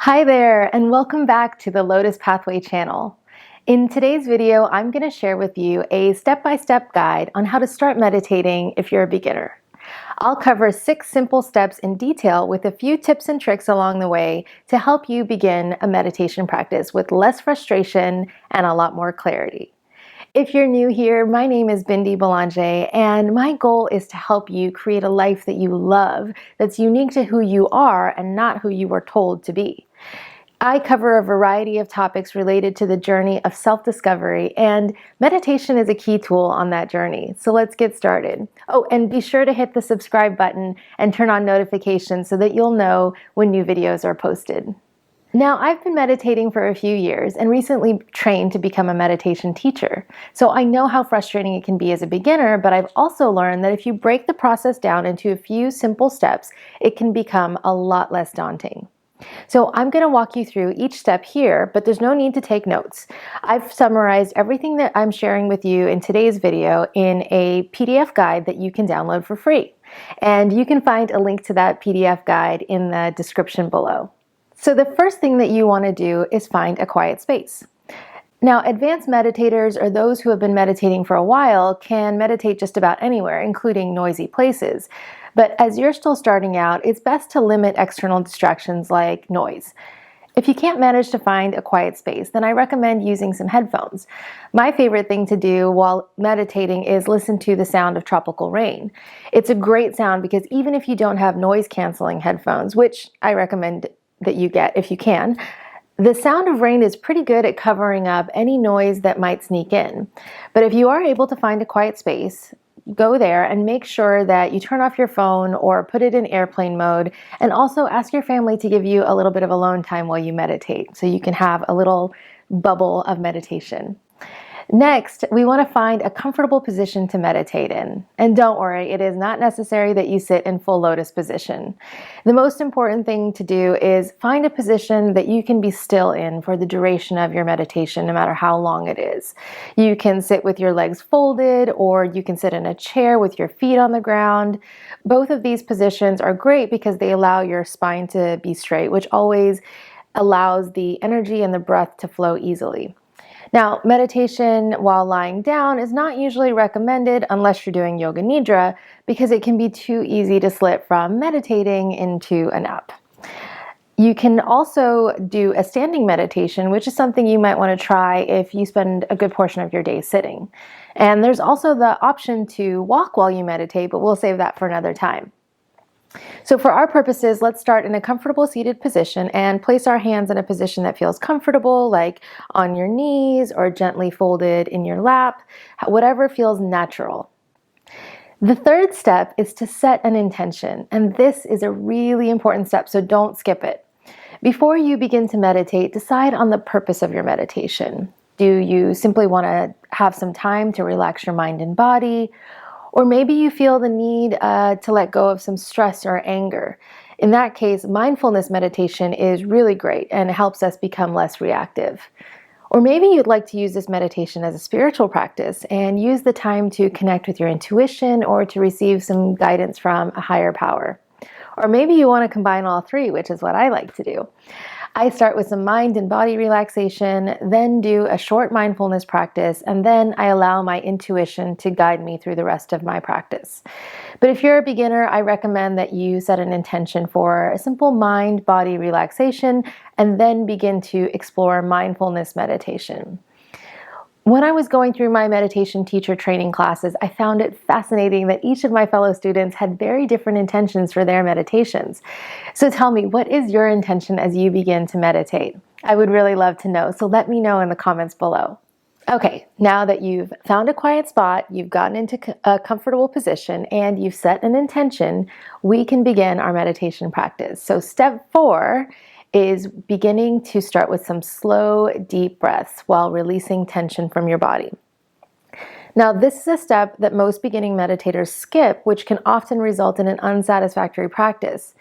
Hi there, and welcome back to the Lotus Pathway channel. In today's video, I'm going to share with you a step-by-step guide on how to start meditating if you're a beginner. I'll cover 6 simple steps in detail with a few tips and tricks along the way to help you begin a meditation practice with less frustration and a lot more clarity. If you're new here, my name is Bindi Belanger, and my goal is to help you create a life that you love, that's unique to who you are and not who you were told to be. I cover a variety of topics related to the journey of self-discovery, and meditation is a key tool on that journey. So let's get started. Oh, and be sure to hit the subscribe button and turn on notifications so that you'll know when new videos are posted. Now, I've been meditating for a few years and recently trained to become a meditation teacher. So I know how frustrating it can be as a beginner, but I've also learned that if you break the process down into a few simple steps, it can become a lot less daunting. So I'm going to walk you through each step here, but there's no need to take notes. I've summarized everything that I'm sharing with you in today's video in a PDF guide that you can download for free. And you can find a link to that PDF guide in the description below. So the first thing that you want to do is find a quiet space. Now, advanced meditators, or those who have been meditating for a while, can meditate just about anywhere, including noisy places. But as you're still starting out, it's best to limit external distractions like noise. If you can't manage to find a quiet space, then I recommend using some headphones. My favorite thing to do while meditating is listen to the sound of tropical rain. It's a great sound because even if you don't have noise-canceling headphones, which I recommend that you get if you can, the sound of rain is pretty good at covering up any noise that might sneak in. But if you are able to find a quiet space, go there and make sure that you turn off your phone or put it in airplane mode, and also ask your family to give you a little bit of alone time while you meditate so you can have a little bubble of meditation. Next, we want to find a comfortable position to meditate in. And don't worry, it is not necessary that you sit in full lotus position. The most important thing to do is find a position that you can be still in for the duration of your meditation, no matter how long it is. You can sit with your legs folded, or you can sit in a chair with your feet on the ground. Both of these positions are great because they allow your spine to be straight, which always allows the energy and the breath to flow easily. Now, meditation while lying down is not usually recommended unless you're doing yoga nidra, because it can be too easy to slip from meditating into a nap. You can also do a standing meditation, which is something you might want to try if you spend a good portion of your day sitting. And there's also the option to walk while you meditate, but we'll save that for another time. So for our purposes, let's start in a comfortable seated position and place our hands in a position that feels comfortable, like on your knees or gently folded in your lap, whatever feels natural. The third step is to set an intention, and this is a really important step, so don't skip it. Before you begin to meditate, decide on the purpose of your meditation. Do you simply want to have some time to relax your mind and body? Or maybe you feel the need to let go of some stress or anger. In that case, mindfulness meditation is really great and it helps us become less reactive. Or maybe you'd like to use this meditation as a spiritual practice and use the time to connect with your intuition or to receive some guidance from a higher power. Or maybe you want to combine all three, which is what I like to do. I start with some mind and body relaxation, then do a short mindfulness practice, and then I allow my intuition to guide me through the rest of my practice. But if you're a beginner, I recommend that you set an intention for a simple mind-body relaxation and then begin to explore mindfulness meditation. When I was going through my meditation teacher training classes, I found it fascinating that each of my fellow students had very different intentions for their meditations. So tell me, what is your intention as you begin to meditate? I would really love to know, so let me know in the comments below. Okay, now that you've found a quiet spot, you've gotten into a comfortable position, and you've set an intention, we can begin our meditation practice. So step 4 is beginning to start with some slow, deep breaths while releasing tension from your body. Now, this is a step that most beginning meditators skip, which can often result in an unsatisfactory practice.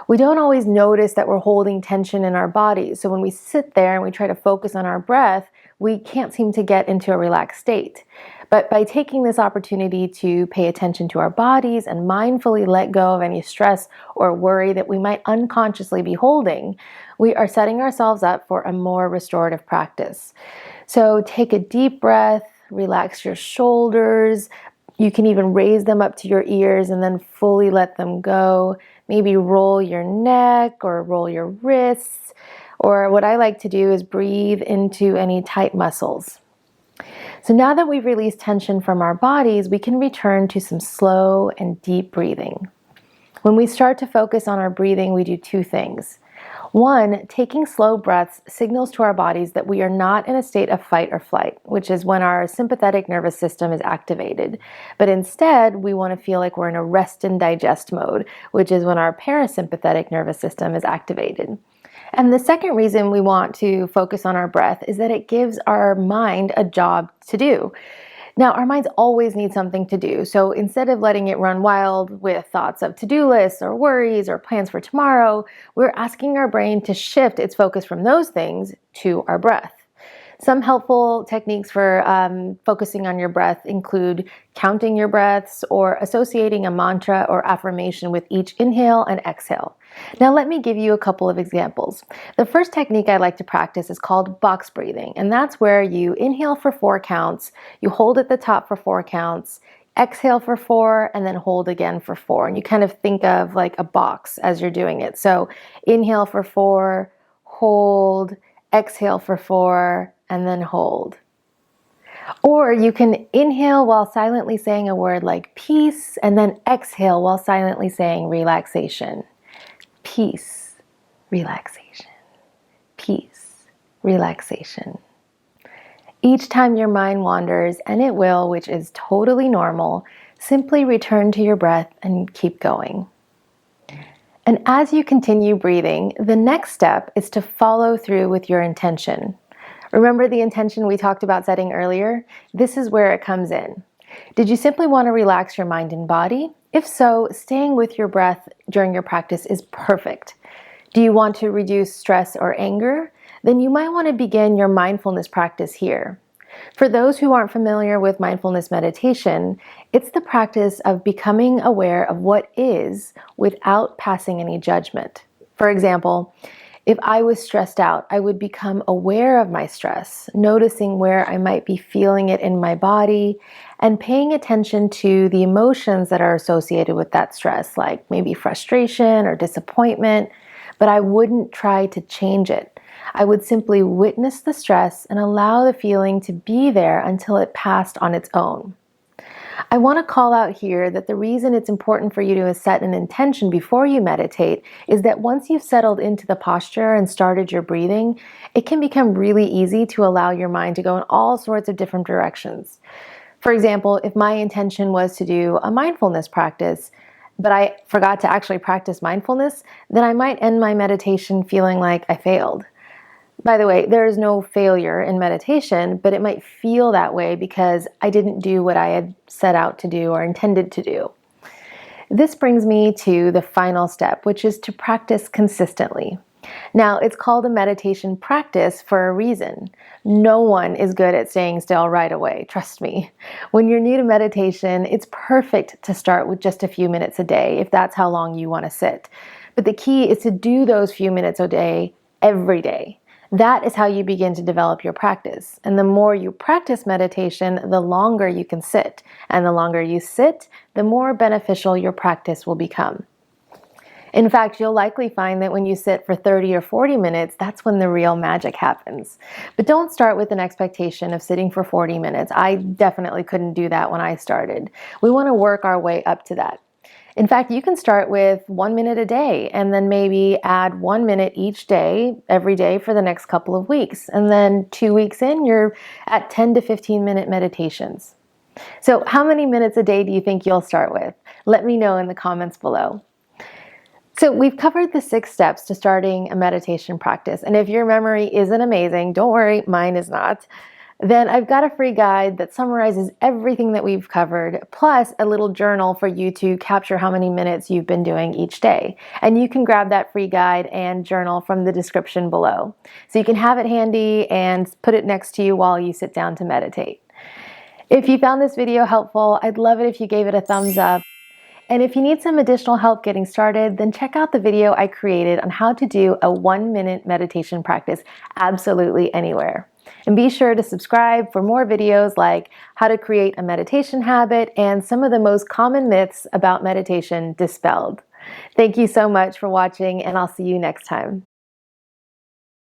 We don't always notice that we're holding tension in our bodies, so when we sit there and we try to focus on our breath, we can't seem to get into a relaxed state. But by taking this opportunity to pay attention to our bodies and mindfully let go of any stress or worry that we might unconsciously be holding, we are setting ourselves up for a more restorative practice. So take a deep breath, relax your shoulders. You can even raise them up to your ears and then fully let them go. Maybe roll your neck or roll your wrists. Or what I like to do is breathe into any tight muscles. So now that we've released tension from our bodies, we can return to some slow and deep breathing. When we start to focus on our breathing, we do two things. One, taking slow breaths signals to our bodies that we are not in a state of fight or flight, which is when our sympathetic nervous system is activated. But instead, we want to feel like we're in a rest and digest mode, which is when our parasympathetic nervous system is activated. And the second reason we want to focus on our breath is that it gives our mind a job to do. Now, our minds always need something to do, so instead of letting it run wild with thoughts of to-do lists or worries or plans for tomorrow, we're asking our brain to shift its focus from those things to our breath. Some helpful techniques for focusing on your breath include counting your breaths or associating a mantra or affirmation with each inhale and exhale. Now let me give you a couple of examples. The first technique I like to practice is called box breathing, and that's where you inhale for 4 counts, you hold at the top for 4 counts, exhale for 4, and then hold again for 4. And you kind of think of like a box as you're doing it. So inhale for 4, hold, exhale for 4, and then hold. Or you can inhale while silently saying a word like peace, and then exhale while silently saying relaxation. Peace, relaxation. Peace, relaxation. Each time your mind wanders, and it will, which is totally normal, simply return to your breath and keep going. And as you continue breathing, the next step is to follow through with your intention. Remember the intention we talked about setting earlier? This is where it comes in. Did you simply want to relax your mind and body? If so, staying with your breath during your practice is perfect. Do you want to reduce stress or anger? Then you might want to begin your mindfulness practice here. For those who aren't familiar with mindfulness meditation, it's the practice of becoming aware of what is without passing any judgment. For example, if I was stressed out, I would become aware of my stress, noticing where I might be feeling it in my body, and paying attention to the emotions that are associated with that stress, like maybe frustration or disappointment, but I wouldn't try to change it. I would simply witness the stress and allow the feeling to be there until it passed on its own. I want to call out here that the reason it's important for you to set an intention before you meditate is that once you've settled into the posture and started your breathing, it can become really easy to allow your mind to go in all sorts of different directions. For example, if my intention was to do a mindfulness practice, but I forgot to actually practice mindfulness, then I might end my meditation feeling like I failed. By the way, there is no failure in meditation, but it might feel that way because I didn't do what I had set out to do or intended to do. This brings me to the final step, which is to practice consistently. Now, it's called a meditation practice for a reason. No one is good at staying still right away, trust me. When you're new to meditation, it's perfect to start with just a few minutes a day, if that's how long you want to sit. But the key is to do those few minutes a day, every day. That is how you begin to develop your practice. And the more you practice meditation, the longer you can sit. And the longer you sit, the more beneficial your practice will become. In fact, you'll likely find that when you sit for 30 or 40 minutes, that's when the real magic happens. But don't start with an expectation of sitting for 40 minutes. I definitely couldn't do that when I started. We want to work our way up to that. In fact, you can start with 1 minute a day and then maybe add 1 minute each day, every day for the next couple of weeks. And then 2 weeks in, you're at 10 to 15 minute meditations. So how many minutes a day do you think you'll start with? Let me know in the comments below. So we've covered the 6 steps to starting a meditation practice. And if your memory isn't amazing, don't worry, mine is not. Then I've got a free guide that summarizes everything that we've covered, plus a little journal for you to capture how many minutes you've been doing each day. And you can grab that free guide and journal from the description below. So you can have it handy and put it next to you while you sit down to meditate. If you found this video helpful, I'd love it if you gave it a thumbs up. And if you need some additional help getting started, then check out the video I created on how to do a 1-minute meditation practice absolutely anywhere. And be sure to subscribe for more videos like how to create a meditation habit and some of the most common myths about meditation dispelled. Thank you so much for watching, and I'll see you next time.